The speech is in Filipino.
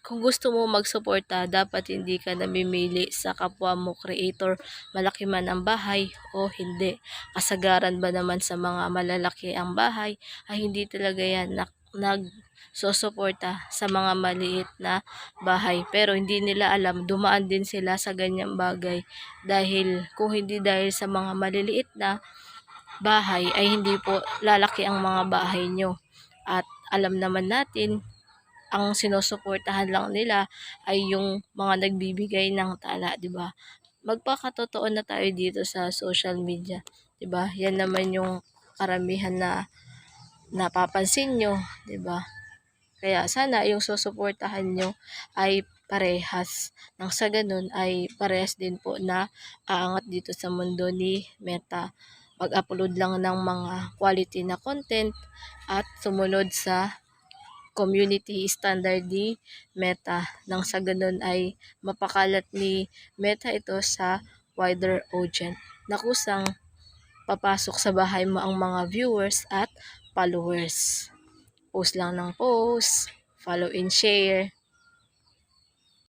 kung gusto mo magsuporta dapat hindi ka namimili sa kapwa mo creator, malaki man ang bahay o hindi. Kasagaran ba naman sa mga malalaki ang bahay ay hindi talaga yan nagsusuporta sa mga maliit na bahay. Pero hindi nila alam, dumaan din sila sa ganyang bagay dahil kung hindi dahil sa mga maliliit na bahay ay hindi po lalaki ang mga bahay nyo. At alam naman natin, ang sinusuportahan lang nila ay yung mga nagbibigay ng tala, 'di ba? Magpakatotoo na tayo dito sa social media, 'di ba? Yan naman yung karamihan na napapansin nyo, 'di ba? Kaya sana yung susuportahan nyo ay parehas. Nang sa ganun ay parehas din po na aangat dito sa mundo ni Meta. Mag-upload lang ng mga quality na content at sumunod sa community standard ni Meta. Nang sa ganun ay mapakalat ni Meta ito sa wider audience na kusang papasok sa bahay mo ang mga viewers at followers. Post lang ng post, follow and share.